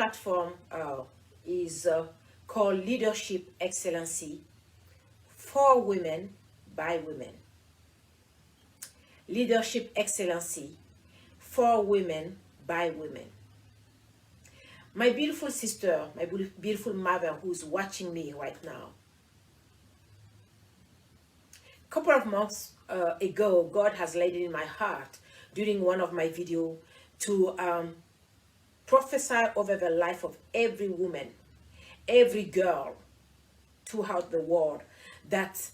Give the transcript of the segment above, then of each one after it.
platform is called Leadership Excellency for Women by Women. Leadership Excellency for Women by Women. My beautiful sister, my beautiful mother who's watching me right now. A couple of months ago, God has laid it in my heart during one of my videos to prophesy over the life of every woman, every girl throughout the world, that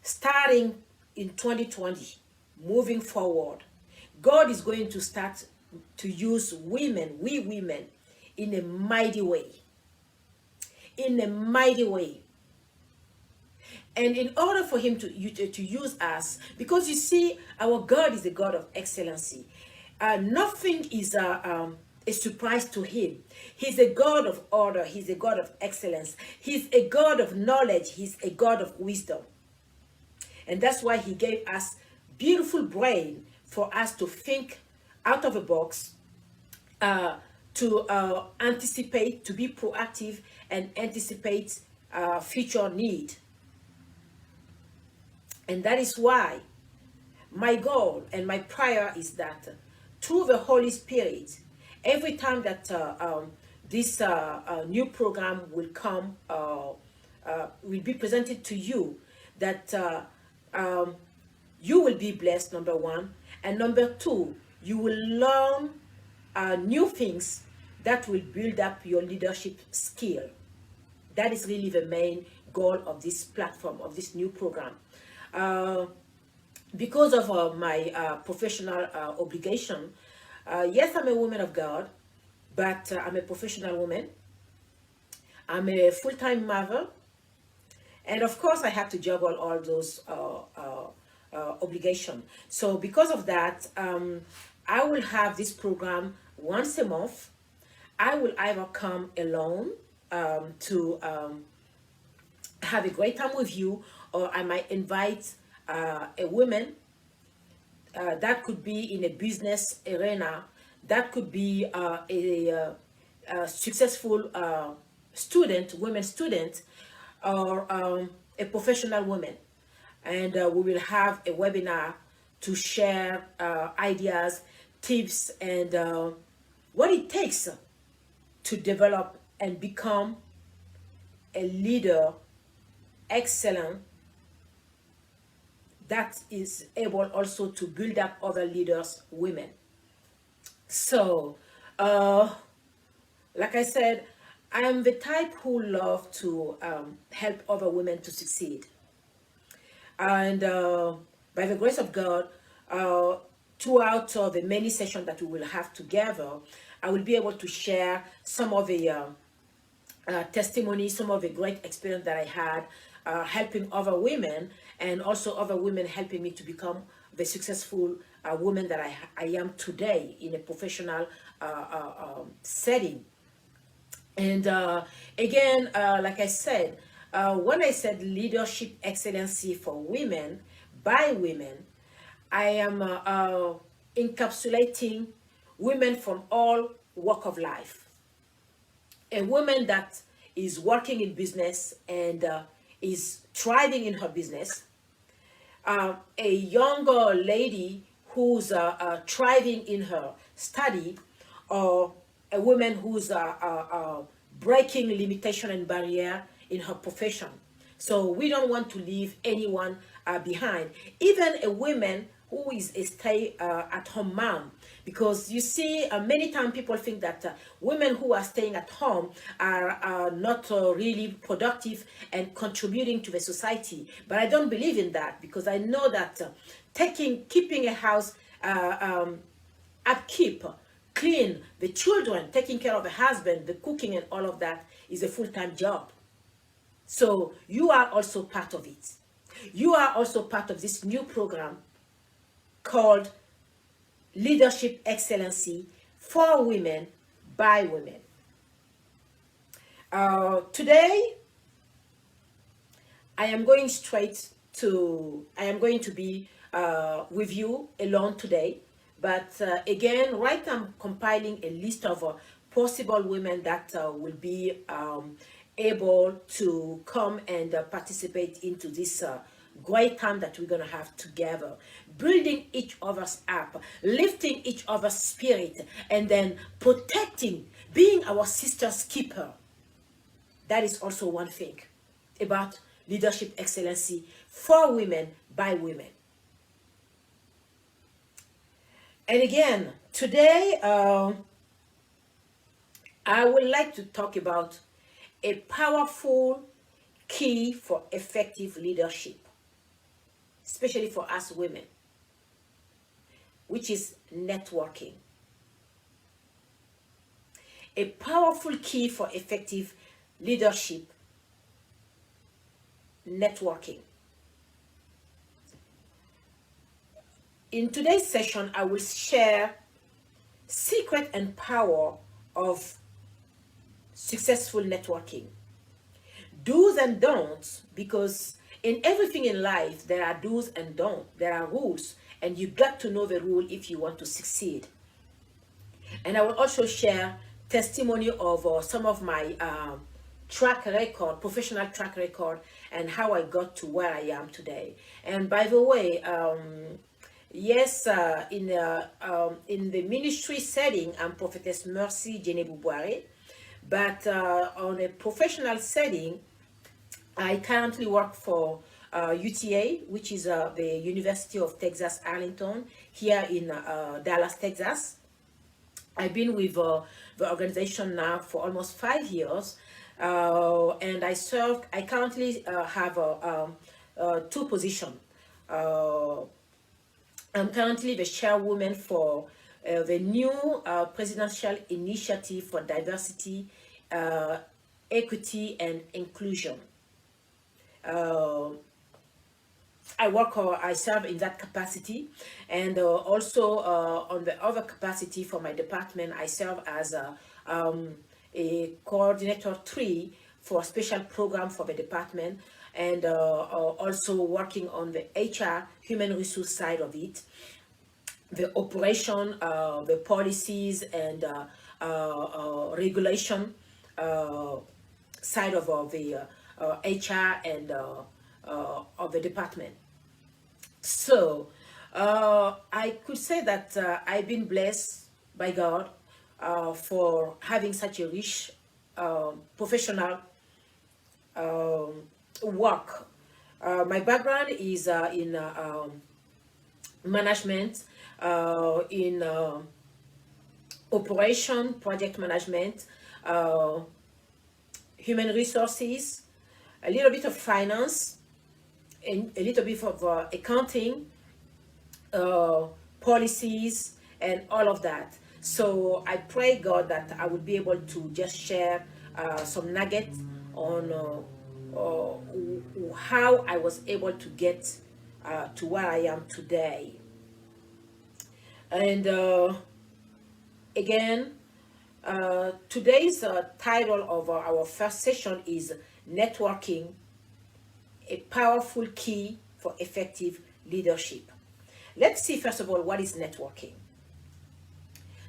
starting in 2020, moving forward, God is going to start to use women, we women, in a mighty way. In a mighty way. And in order for him to use us, because you see, our God is a God of excellency. Nothing is a surprise to him. He's a God of order. He's a God of excellence. He's a God of knowledge. He's a God of wisdom. And that's why he gave us beautiful brain for us to think out of the box, to anticipate, to be proactive and anticipate future need. And that is why my goal and my prayer is that through the Holy Spirit, every time that this new program will come, will be presented to you, that you will be blessed, number one, and number two, you will learn new things that will build up your leadership skill. That is really the main goal of this platform, of this new program. Because of my professional obligation, yes, I'm a woman of God, but I'm a professional woman. I'm a full-time mother, and of course I have to juggle all those obligations. So because of that, I will have this program once a month. I will either come alone to have a great time with you, or I might invite a woman that could be in a business arena, that could be a successful student, women student, or a professional woman. And we will have a webinar to share ideas, tips, and what it takes to develop and become a leader, excellent, that is able also to build up other leaders, women. So, like I said, I am the type who love to help other women to succeed. And by the grace of God, throughout the many sessions that we will have together, I will be able to share some of the testimonies, some of the great experience that I had helping other women, and also other women helping me to become the successful woman that I am today in a professional setting. And again, like I said, when I said leadership excellency for women by women, I am encapsulating women from all walk of life. A woman that is working in business and is thriving in her business. A younger lady who's thriving in her study, or a woman who's breaking limitation and barrier in her profession. So we don't want to leave anyone behind. Even a woman who is a stay-at-home mom. Because you see, many times people think that women who are staying at home are not really productive and contributing to the society. But I don't believe in that, because I know that keeping a house upkeep, clean, the children, taking care of the husband, the cooking and all of that is a full-time job. So you are also part of it. You are also part of this new program called Leadership Excellency for Women by Women. Today, I am going to be with you alone today. But again, right now I'm compiling a list of possible women that will be able to come and participate into this great time that we're going to have together, building each other's up, lifting each other's spirit, and then protecting, being our sister's keeper. That is also one thing about leadership excellency for women by women. And again, today I would like to talk about a powerful key for effective leadership, especially for us women, which is networking. A powerful key for effective leadership, networking. In today's session, I will share secret and power of successful networking. Do's and don'ts, because in everything in life, there are do's and don'ts. There are rules, and you got to know the rule if you want to succeed. And I will also share testimony of some of my track record, professional track record, and how I got to where I am today. And by the way, yes, in the ministry setting, I'm Prophetess Mercy Djenebou Bouare, but on a professional setting, I currently work for UTA, which is the University of Texas Arlington, here in Dallas, Texas. I've been with the organization now for almost 5 years, and I currently have two positions. I'm currently the chairwoman for the new presidential initiative for diversity, equity, and inclusion. I serve in that capacity, and also on the other capacity for my department, I serve as a coordinator 3 for a special program for the department, and also working on the HR, human resource side of it, the operation, the policies and regulation side of the HR and of the department. So I could say that I've been blessed by God for having such a rich professional work. My background is in management, in operation, project management, human resources, a little bit of finance, and a little bit of accounting, policies, and all of that. So I pray God that I would be able to just share some nuggets on how I was able to get to where I am today. And again, today's title of our first session is Networking, a Powerful Key for Effective Leadership. Let's see, first of all, what is networking.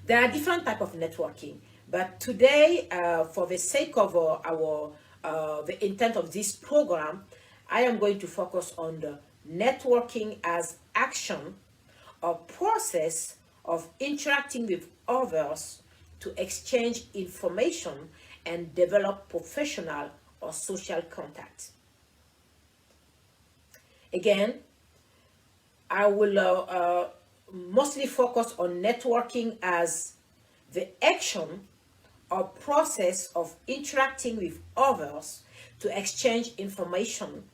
There are different types of networking, but today, for the sake of the intent of this program, I am going to focus on the networking as action or process of interacting with others to exchange information and develop professional or social contacts. Again, I will mostly focus on networking as the action or process of interacting with others to exchange information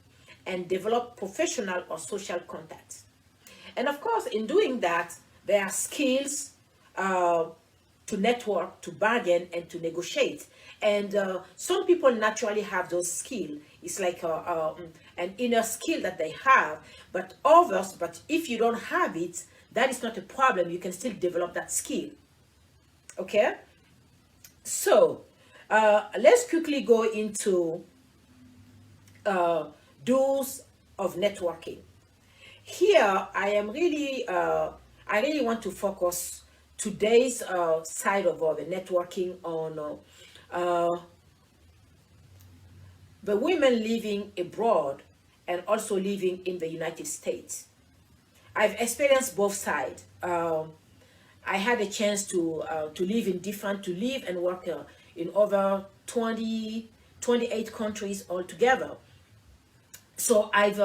and develop professional or social contacts. And of course, in doing that, there are skills to network, to bargain, and to negotiate. And some people naturally have those skills. It's like an inner skill that they have, but others, but if you don't have it, that is not a problem. You can still develop that skill. Okay? So, let's quickly go into do's of networking. Here, I really want to focus today's side of the networking on the women living abroad and also living in the United States. I've experienced both sides. I had a chance to live and work in over 28 countries altogether. So I've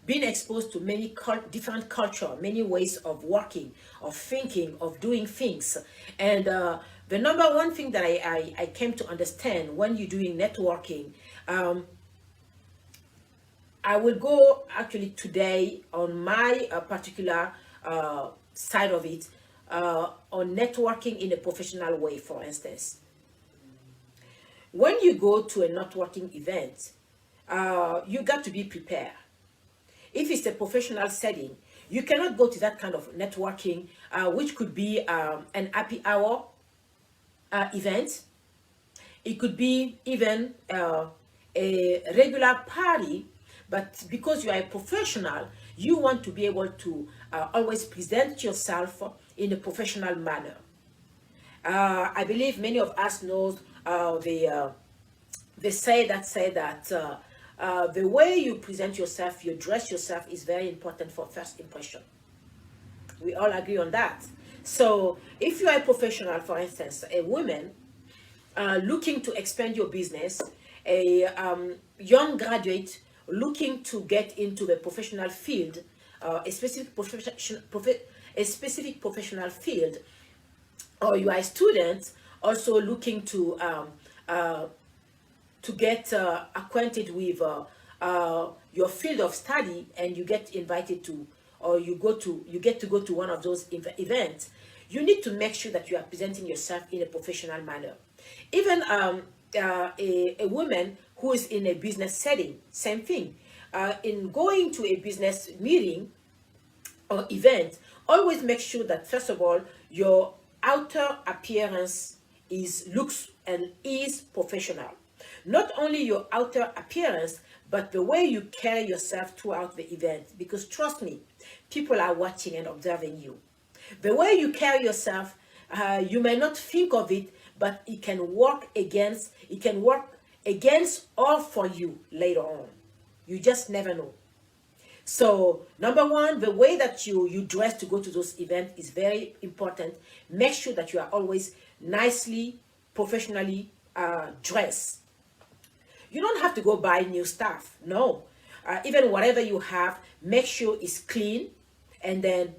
been exposed to many different culture, many ways of working, of thinking, of doing things. And the number one thing that I came to understand when you're doing networking, I will go actually today on my particular side of it, on networking in a professional way, for instance. When you go to a networking event, you got to be prepared. If it's a professional setting, you cannot go to that kind of networking, which could be an happy hour event. It could be even a regular party, but because you are a professional, you want to be able to always present yourself in a professional manner. I believe many of us know they say that the way you present yourself, you dress yourself is very important for first impression. We all agree on that. So if you are a professional, for instance, a woman looking to expand your business, a young graduate looking to get into the professional field, a specific professional field, or you are a student also looking to get acquainted with your field of study, and you get invited to, or you get to go to one of those events, you need to make sure that you are presenting yourself in a professional manner. Even a woman who is in a business setting, same thing. In going to a business meeting or event, always make sure that first of all your outer appearance looks and is professional. Not only your outer appearance, but the way you carry yourself throughout the event. Because trust me, people are watching and observing you. The way you carry yourself, you may not think of it, but it can work against or for you later on. You just never know. So number one, the way that you dress to go to those events is very important. Make sure that you are always nicely, professionally dressed. You don't have to go buy new stuff. No. Even whatever you have, make sure it's clean, and then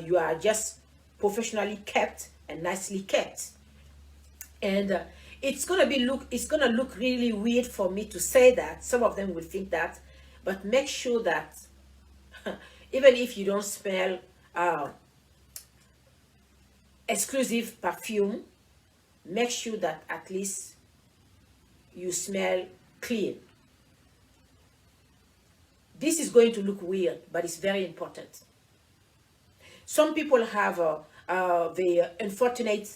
you are just professionally kept and nicely kept. And it's gonna look really weird for me to say that. Some of them will think that, but make sure that even if you don't smell exclusive perfume, make sure that at least you smell clean. This is going to look weird, but it's very important. Some people have the unfortunate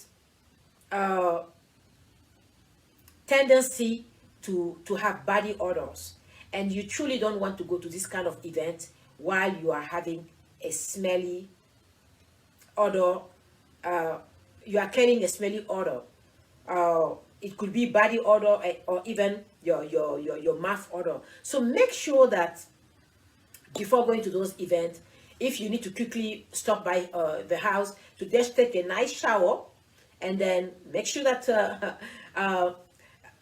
tendency to have body odors, and you truly don't want to go to this kind of event while you are having a smelly odor. You are carrying a smelly odor. It could be body odor, or even your mouth odor. So make sure that before going to those events, if you need to quickly stop by the house to just take a nice shower, and then make sure that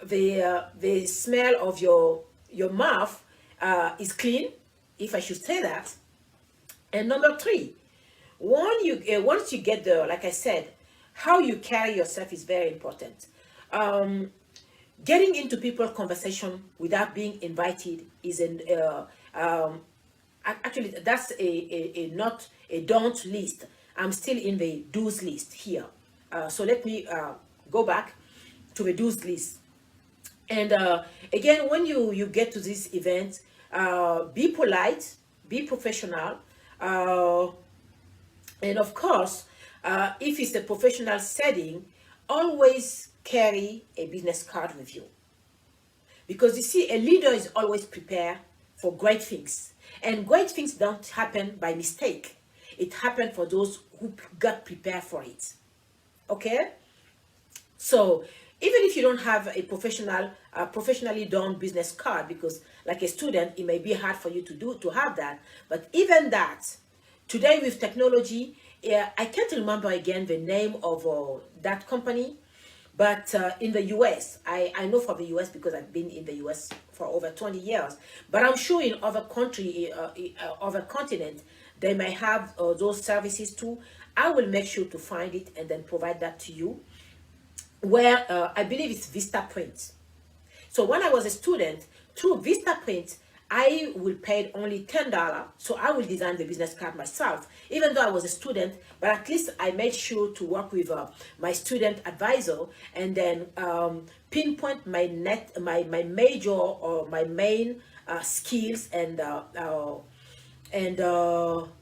the smell of your mouth is clean, if I should say that. And number three, once you get there, like I said, how you carry yourself is very important. Getting into people's conversation without being invited is actually that's a not a don't list. I'm still in the do's list here. So let me go back to the do's list. And again, when you get to this event, be polite, be professional, and of course, if it's a professional setting, always carry a business card with you. Because you see, a leader is always prepared for great things. And great things don't happen by mistake. It happened for those who got prepared for it. Okay, so even if you don't have a professionally done business card, because like a student, it may be hard for you to have that. But even that, today with technology, yeah, I can't remember again the name of that company, but in the US, I know for the US because I've been in the US for over 20 years. But I'm sure in other country, other continent, they may have those services too. I will make sure to find it and then provide that to you. Where I believe it's Vista Print. So when I was a student, through Vista Print, I will pay only $10. So I will design the business card myself, even though I was a student, but at least I made sure to work with my student advisor and then pinpoint my major or my main skills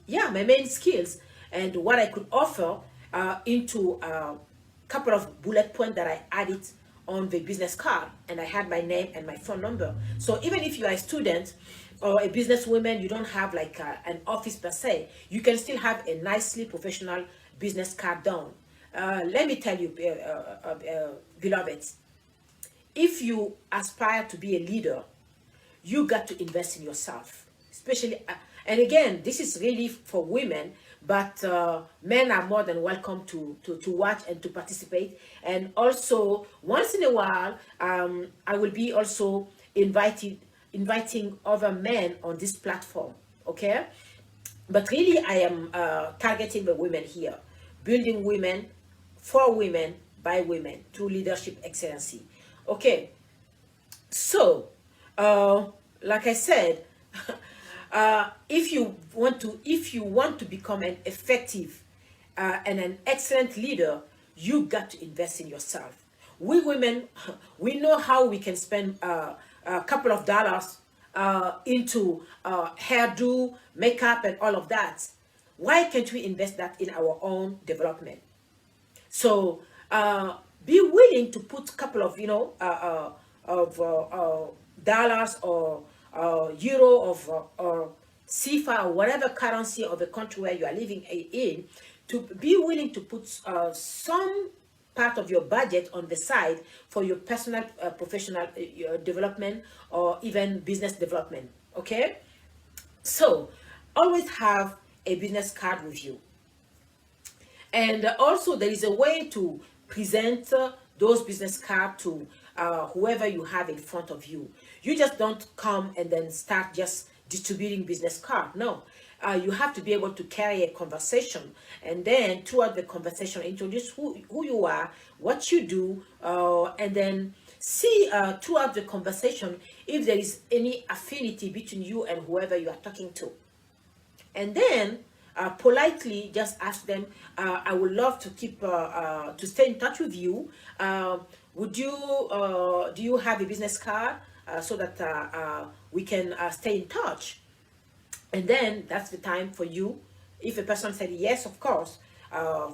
yeah, my main skills and what I could offer into couple of bullet points that I added on the business card, and I had my name and my phone number. So even if you are a student or a businesswoman, you don't have like an office per se, you can still have a nicely professional business card done. Let me tell you, beloveds, if you aspire to be a leader, you got to invest in yourself, especially and again, this is really for women, but men are more than welcome to watch and to participate. And also once in a while, I will be also inviting other men on this platform. Okay, but really I am targeting the women here, building women for women by women through leadership excellency. Okay, so like I said, if you want to become an effective and an excellent leader, you got to invest in yourself. We women, we know how we can spend a couple of dollars into hairdo, makeup, and all of that. Why can't we invest that in our own development? So be willing to put a couple of dollars or euro of or CFA or whatever currency of the country where you are living in, to be willing to put some part of your budget on the side for your personal professional development or even business development. Okay, so always have a business card with you. And also there is a way to present those business cards to whoever you have in front of you. You just don't come and then start just distributing business card. No, you have to be able to carry a conversation, and then throughout the conversation introduce who you are, what you do, and then see throughout the conversation if there is any affinity between you and whoever you are talking to. And then politely just ask them, I would love to keep to stay in touch with you. Would you do you have a business card so that we can stay in touch? And then that's the time for you, if a person said yes, of course,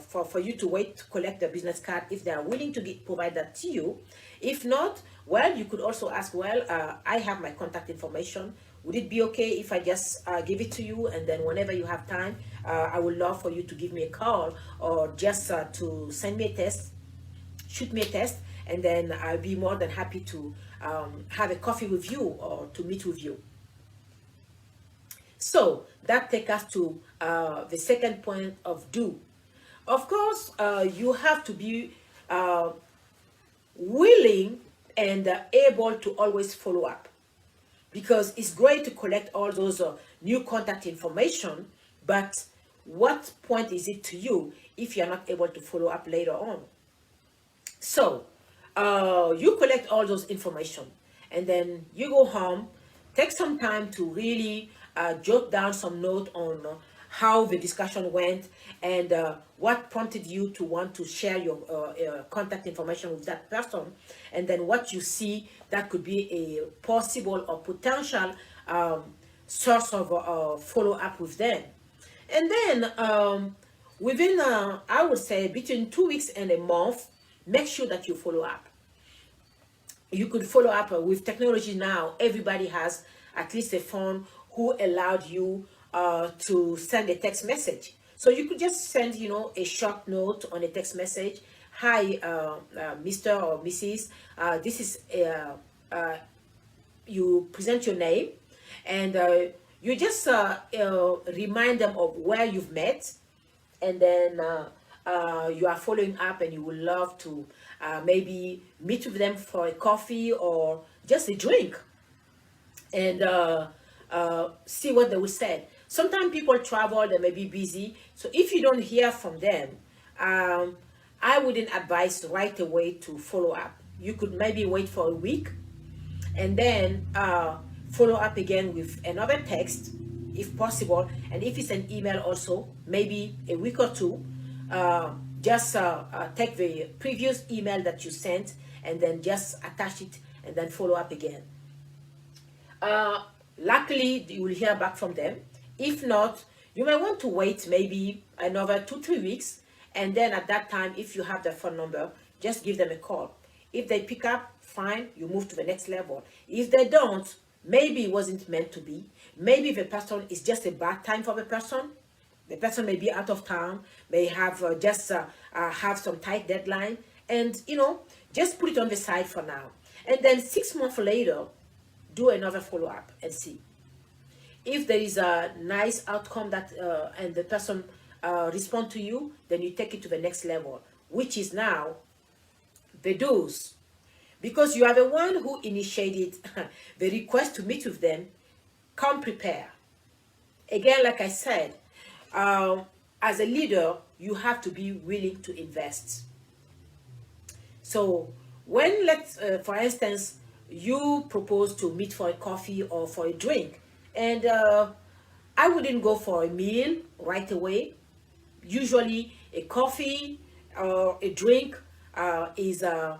for you to wait to collect the business card if they are willing to provide that to you. If not, well, you could also ask, well, I have my contact information. Would it be okay if I just give it to you, and then whenever you have time, I would love for you to give me a call or just to send me a test, shoot me a test, and then I'll be more than happy to have a coffee with you or to meet with you. So that takes us to the second point of do. Of course, you have to be willing and able to always follow up, because it's great to collect all those new contact information, but what point is it to you if you're not able to follow up later on? So you collect all those information, and then you go home, take some time to really jot down some note on how the discussion went and what prompted you to want to share your contact information with that person, and then what you see that could be a possible or potential source of follow-up with them. And then within, I would say, between 2 weeks and a month, make sure that you follow up. You could follow up with technology now. Everybody has at least a phone who allowed you to send a text message. So you could just send, a short note on a text message. hi, Mr. or Mrs. This is, you present your name, and you just remind them of where you've met, and then you are following up, and you would love to maybe meet with them for a coffee or just a drink, and see what they will say. Sometimes people travel, they may be busy. So if you don't hear from them, I wouldn't advise right away to follow up. You could maybe wait for a week, and then follow up again with another text if possible. And if it's an email also, maybe a week or two. Just take the previous email that you sent and then just attach it and then follow up again. Luckily, you will hear back from them. If not, you may want to wait maybe another 2-3 weeks, and then at that time, if you have their phone number, just give them a call. If they pick up, fine, you move to the next level. If they don't, maybe it wasn't meant to be. Maybe the person is just a bad time for the person. The person may be out of town, may have have some tight deadline, and just put it on the side for now. And then 6 months later, do another follow-up and see. If there is a nice outcome that and the person respond to you, then you take it to the next level, which is now the do's. Because you are the one who initiated the request to meet with them, come prepare. Again, like I said, as a leader, you have to be willing to invest. So when, for instance, you propose to meet for a coffee or for a drink, and I wouldn't go for a meal right away. Usually a coffee or a drink is the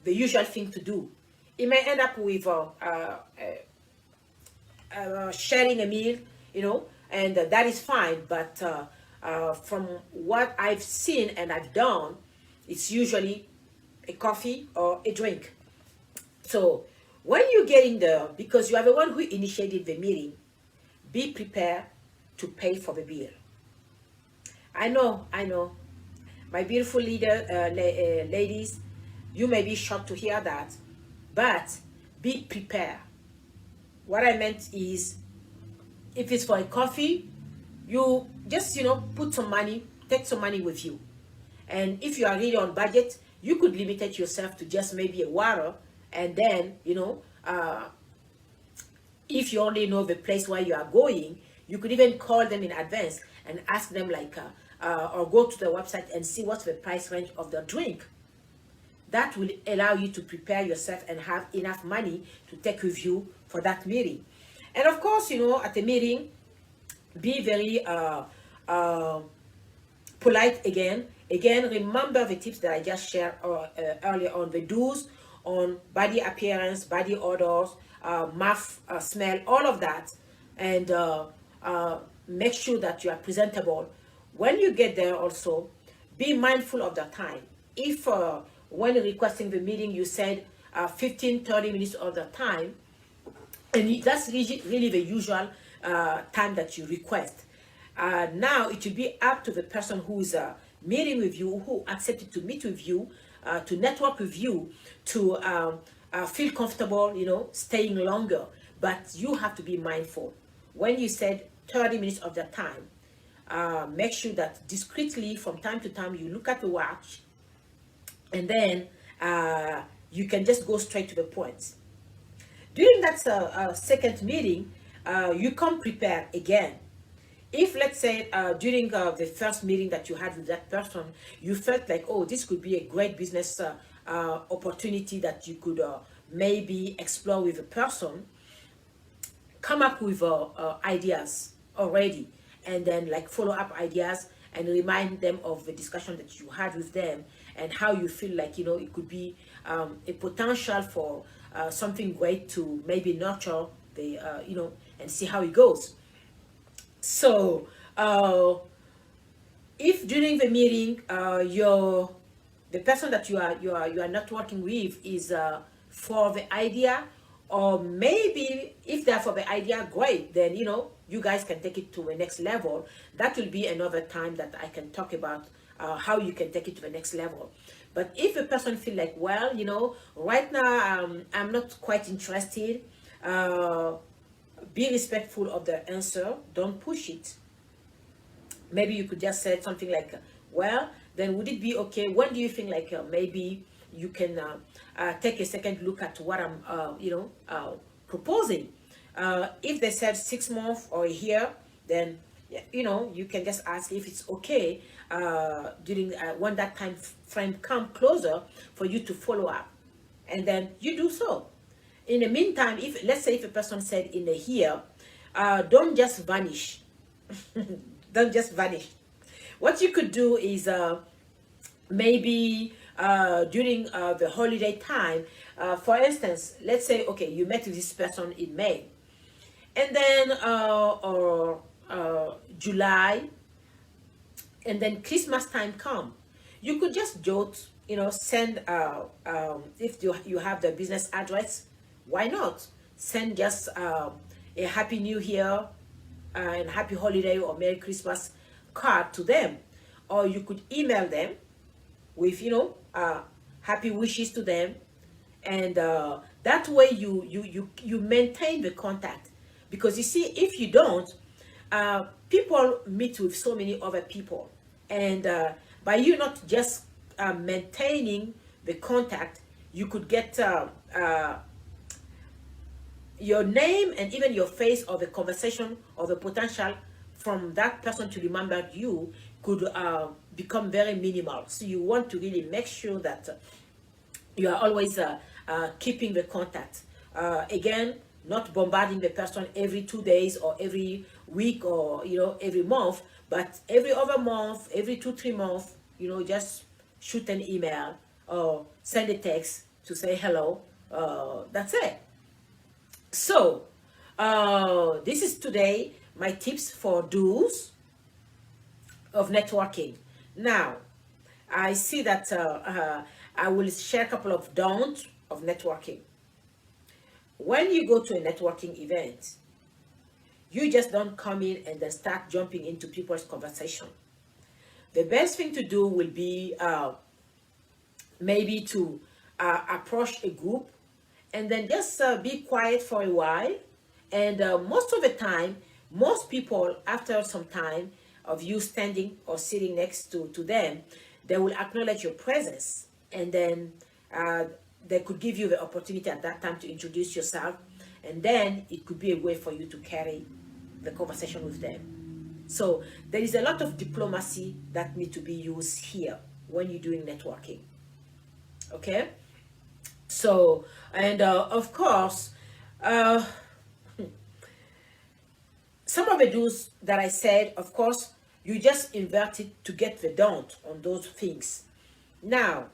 usual thing to do. It may end up with sharing a meal, and that is fine. But from what I've seen and I've done, it's usually a coffee or a drink. So when you're getting there, because you are the one who initiated the meeting, be prepared to pay for the bill. I know, my beautiful leader, ladies, you may be shocked to hear that, but be prepared. What I meant is, if it's for a coffee, you just, put some money, take some money with you. And if you are really on budget, you could limit it yourself to just maybe a water. And then, if you only know the place where you are going, you could even call them in advance and ask them or go to the website and see what's the price range of the drink. That will allow you to prepare yourself and have enough money to take with you for that meeting. And of course, at a meeting, be very polite again. Again, remember the tips that I just shared earlier on, the do's on body appearance, body odors, mouth smell, all of that. And make sure that you are presentable. When you get there also, be mindful of the time. If when requesting the meeting, you said 15-30 minutes of the time, and that's really the usual time that you request. Now it will be up to the person who's meeting with you, who accepted to meet with you, to network with you, to feel comfortable, staying longer. But you have to be mindful. When you said 30 minutes of the time, make sure that discreetly from time to time you look at the watch, and then you can just go straight to the point. During that second meeting, you come prepared again. If, let's say, during the first meeting that you had with that person, you felt like, oh, this could be a great business opportunity that you could maybe explore with a person, come up with ideas already, and then follow-up ideas, and remind them of the discussion that you had with them, and how you feel like, it could be a potential for something great to maybe nurture the, and see how it goes. So, if during the meeting, the person that you are not working with is for the idea, or maybe if they're for the idea, great, then you guys can take it to the next level. That will be another time that I can talk about how you can take it to the next level. But if a person feel like, well, you know, right now I'm not quite interested, be respectful of the answer. Don't push it. Maybe you could just say something like, well, then would it be okay? When do you think like maybe you can take a second look at what I'm, proposing? If they said 6 months or a year, then you know, you can just ask if it's okay during when that time frame come closer for you to follow up, and then you do so. In the meantime, if let's say if a person said in a year, don't just vanish. Don't just vanish. What you could do is maybe during the holiday time, for instance, let's say, okay, you met with this person in May, and then or July, and then Christmas time come. You could just jot, you know, send if you have the business address, why not send just a Happy New Year and Happy Holiday or Merry Christmas card to them, or you could email them with, you know, happy wishes to them, and that way you maintain the contact. Because you see, if you don't, people meet with so many other people, and by you not just maintaining the contact, you could get your name and even your face or the conversation or the potential from that person to remember you could become very minimal. So you want to really make sure that you are always keeping the contact. Again, not bombarding the person every 2 days or every week or, you know, every month, but every other month, every 2-3 months, you know, just shoot an email or send a text to say hello. That's it. So this is today my tips for do's of networking. Now I see that I will share a couple of don'ts of networking. When you go to a networking event, you just don't come in and then start jumping into people's conversation. The best thing to do will be maybe to approach a group and then just be quiet for a while. And most of the time, most people, after some time of you standing or sitting next to them, they will acknowledge your presence. And then they could give you the opportunity at that time to introduce yourself. And then it could be a way for you to carry the conversation with them. So there is a lot of diplomacy that needs to be used here when you're doing networking. Okay? So, and of course, some of the do's that I said, of course, you just invert it to get the don't on those things. Now,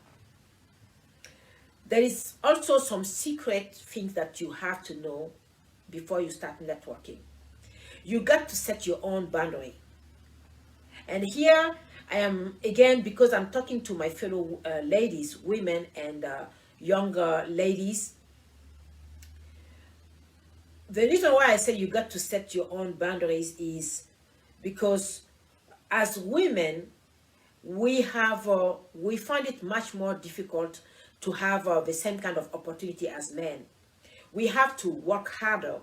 there is also some secret things that you have to know before you start networking. You got to set your own boundary. And here I am, again, because I'm talking to my fellow ladies, women, and younger ladies. The reason why I say you got to set your own boundaries is because as women, we find it much more difficult to have the same kind of opportunity as men. We have to work harder.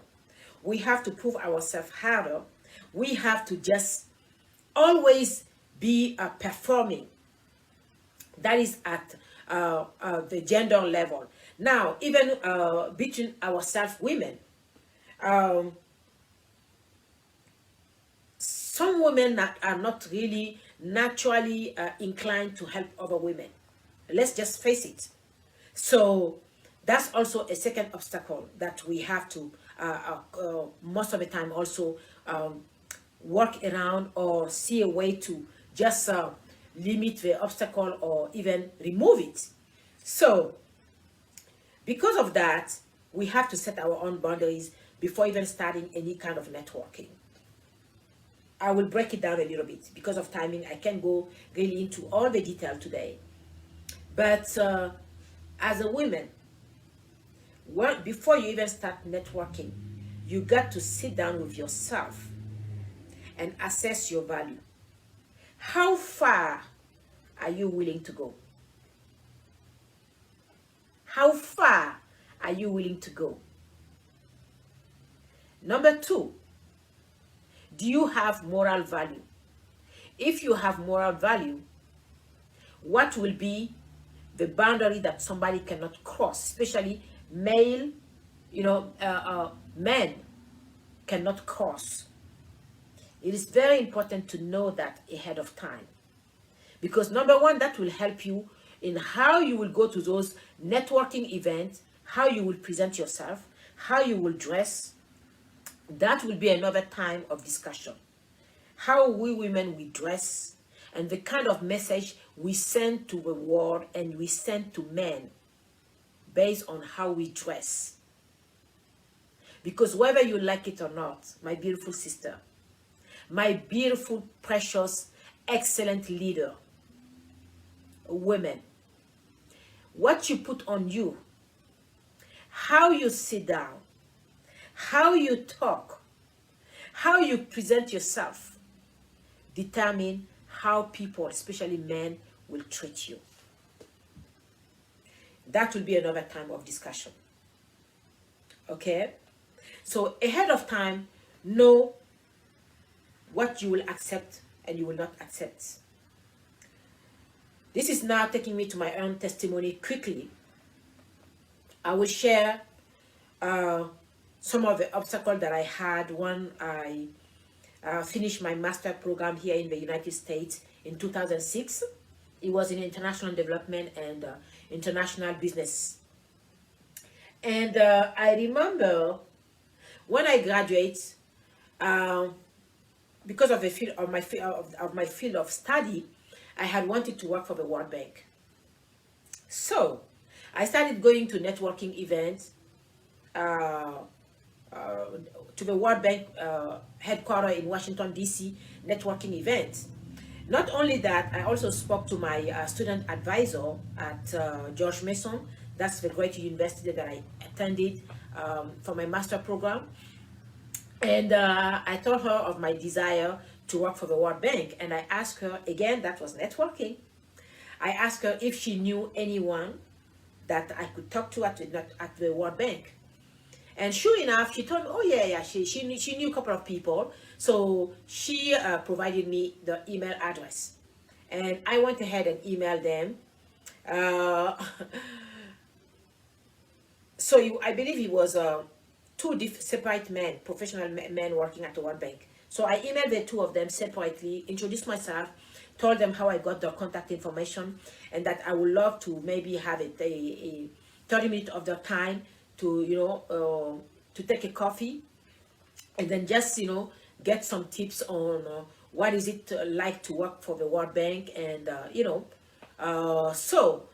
We have to prove ourselves harder. We have to just always be performing. That is at the gender level. Now, even between ourselves, women, some women are not really naturally inclined to help other women. Let's just face it. So that's also a second obstacle that we have to most of the time also work around or see a way to just limit the obstacle or even remove it. So because of that, we have to set our own boundaries before even starting any kind of networking. I will break it down a little bit. Because of timing, I can't go really into all the detail today. But as a woman, before you even start networking, you got to sit down with yourself and assess your value. How far are you willing to go? How far are you willing to go? Number 2, do you have moral value? If you have moral value, what will be the boundary that somebody cannot cross, especially male, men cannot cross? It is very important to know that ahead of time, because number 1, that will help you in how you will go to those networking events, how you will present yourself, how you will dress. That will be another time of discussion. How we women we dress, and the kind of message we send to the world and we send to men based on how we dress. Because whether you like it or not, my beautiful sister, my beautiful, precious, excellent leader, women, what you put on you, how you sit down, how you talk, how you present yourself, determine how people, especially men, will treat you. That will be another time of discussion. Okay? So ahead of time, know what you will accept and you will not accept. This is now taking me to my own testimony quickly. I will share some of the obstacles that I had when I finished my master program here in the United States in 2006. It was in international development and international business. And I remember when I graduated, because of the field of my field of study, I had wanted to work for the World Bank. So I started going to networking events, to the World Bank headquarters in Washington, D.C., networking events. Not only that, I also spoke to my student advisor at George Mason. That's the great university that I attended for my master program. And I told her of my desire to work for the World Bank. And I asked her, again, that was networking. I asked her if she knew anyone that I could talk to at the World Bank. And sure enough, she told me, oh yeah, she knew a couple of people. So she provided me the email address. And I went ahead and emailed them. So I believe it was two separate men, professional men working at the World Bank. So I emailed the two of them separately, introduced myself, told them how I got their contact information, and that I would love to maybe have a 30 minutes of their time to to take a coffee, and then just get some tips on what is it like to work for the World Bank, and so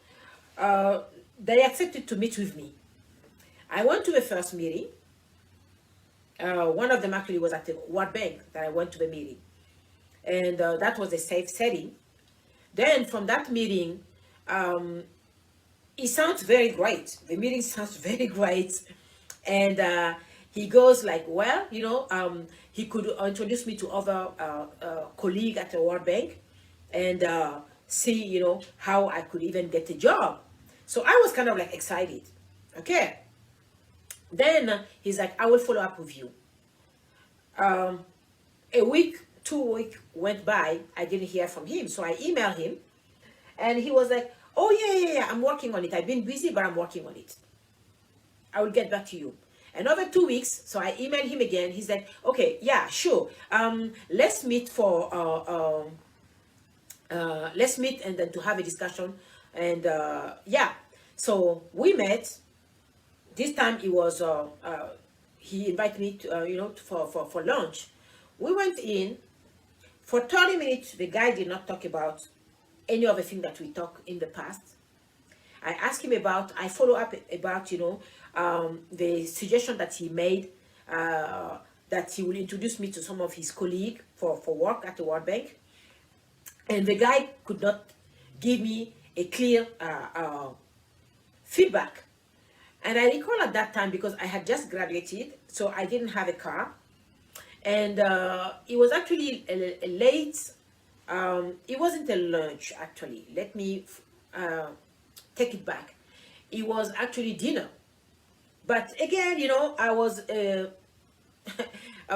they accepted to meet with me. I went to the first meeting. One of them actually was at the World Bank that I went to the meeting, and that was a safe setting. Then from that meeting, it sounds very great. The meeting sounds very great. And he goes like, well, he could introduce me to other colleagues at the World Bank and see, how I could even get a job. So I was kind of like excited. Okay. Then he's like, I will follow up with you. A week, 2 weeks went by. I didn't hear from him. So I emailed him and he was like, oh yeah, I'm working on it. I've been busy, but I'm working on it. I will get back to you. Another 2 weeks, so I emailed him again. He's like, okay, yeah, sure. Let's meet let's meet and then to have a discussion. And yeah, so we met. This time it was he invited me to for lunch. We went in for 30 minutes. The guy did not talk about any of the things that we talked in the past. I asked him about, I follow up about, the suggestion that he made, that he will introduce me to some of his colleagues for work at the World Bank. And the guy could not give me a clear feedback. And I recall at that time, because I had just graduated, so I didn't have a car. And it was actually a late It wasn't a lunch, actually. Let me take it back. It was actually dinner. But again, I was a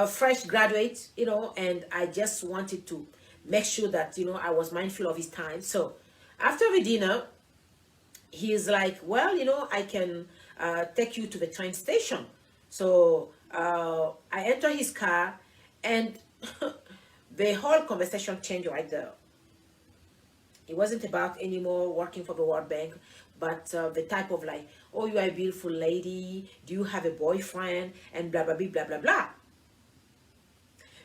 fresh graduate, and I just wanted to make sure that, I was mindful of his time. So after the dinner, he's like, well, I can take you to the train station. So I enter his car, and the whole conversation changed right there. It wasn't about anymore working for the World Bank, but the type of like, oh, you are a beautiful lady, do you have a boyfriend, and blah, blah, blah, blah, blah, blah.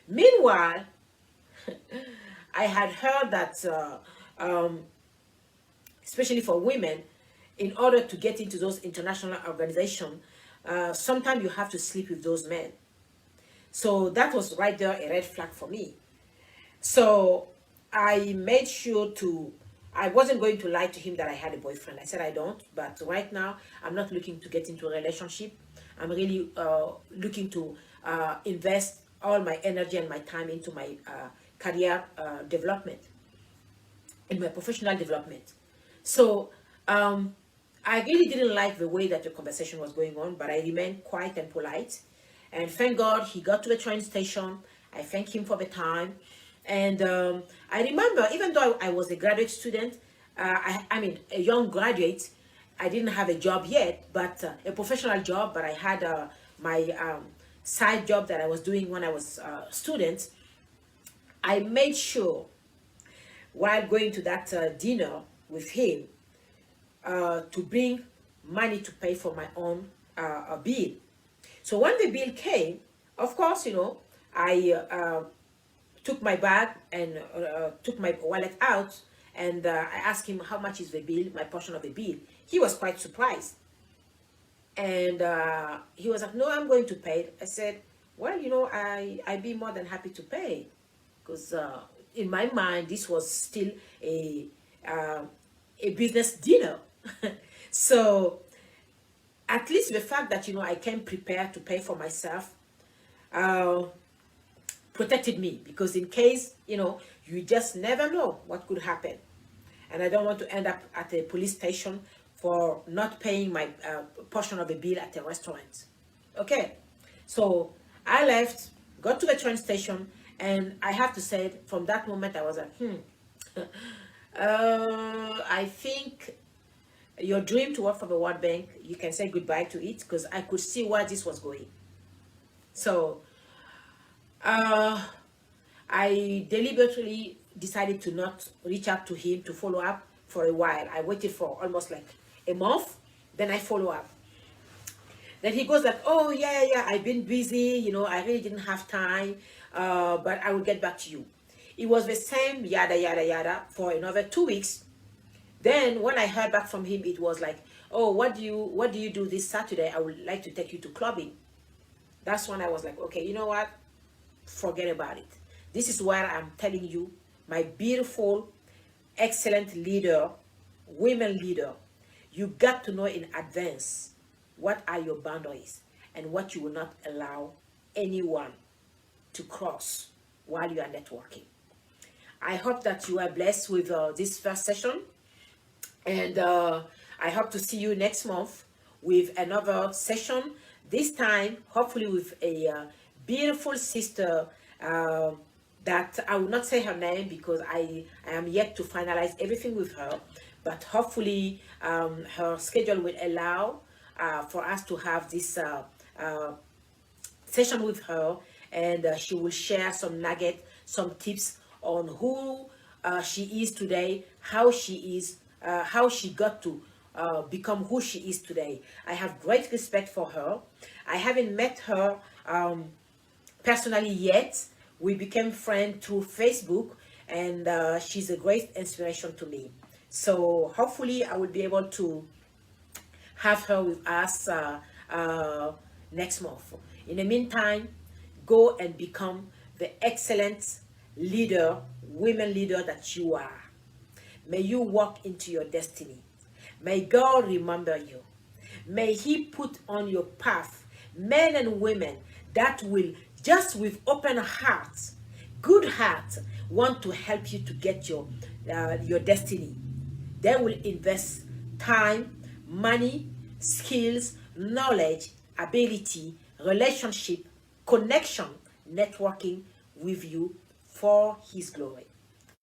Meanwhile, I had heard that, especially for women, in order to get into those international organizations, sometimes you have to sleep with those men. So that was right there a red flag for me. So I made sure I wasn't going to lie to him that I had a boyfriend. I said I don't, but right now I'm not looking to get into a relationship. I'm really looking to invest all my energy and my time into my career development, in my professional development. So I really didn't like the way that the conversation was going on, but I remained quiet and polite. And thank God he got to the train station. I thank him for the time. And I remember, even though I was a graduate student, I mean, a young graduate, I didn't have a job yet, but a professional job, but I had my side job that I was doing when I was a student. I made sure, while going to that dinner with him, to bring money to pay for my own bill. So when the bill came, of course, I took my bag and took my wallet out, and I asked him how much is the bill, my portion of the bill. He was quite surprised. And he was like, no, I'm going to pay it. I said, well, I'd be more than happy to pay, because in my mind, this was still a business dinner. So at least the fact that, I came prepared to pay for myself protected me, because in case, you just never know what could happen. And I don't want to end up at a police station for not paying my portion of the bill at a restaurant. Okay, so I left, got to the train station, and I have to say, from that moment, I was like, I think your dream to work for the World Bank, you can say goodbye to it, because I could see where this was going. So I deliberately decided to not reach out to him to follow up for a while. I waited for almost like a month, then I follow up. Then he goes like, oh yeah, I've been busy, I really didn't have time, but I will get back to you. It was the same yada yada yada for another 2 weeks. Then when I heard back from him, it was like, oh, what do you do this Saturday? I would like to take you to clubbing. That's when I was like, okay, you know what? Forget about it. This is where I'm telling you, my beautiful, excellent leader, women leader, you got to know in advance what are your boundaries and what you will not allow anyone to cross while you are networking. I hope that you are blessed with this first session, and I hope to see you next month with another session, this time hopefully with a beautiful sister that I will not say her name because I am yet to finalize everything with her, but hopefully her schedule will allow for us to have this session with her, and she will share some nugget, some tips on who she is today, how she got to become who she is today. I have great respect for her. I haven't met her personally yet. We became friends through Facebook, and she's a great inspiration to me. So hopefully I will be able to have her with us next month. In the meantime, go and become the excellent leader, women leader that you are. May you walk into your destiny. May God remember you. May He put on your path men and women that will, just with open hearts, good heart, want to help you to get your destiny. They will invest time, money, skills, knowledge, ability, relationship, connection, networking with you for His glory.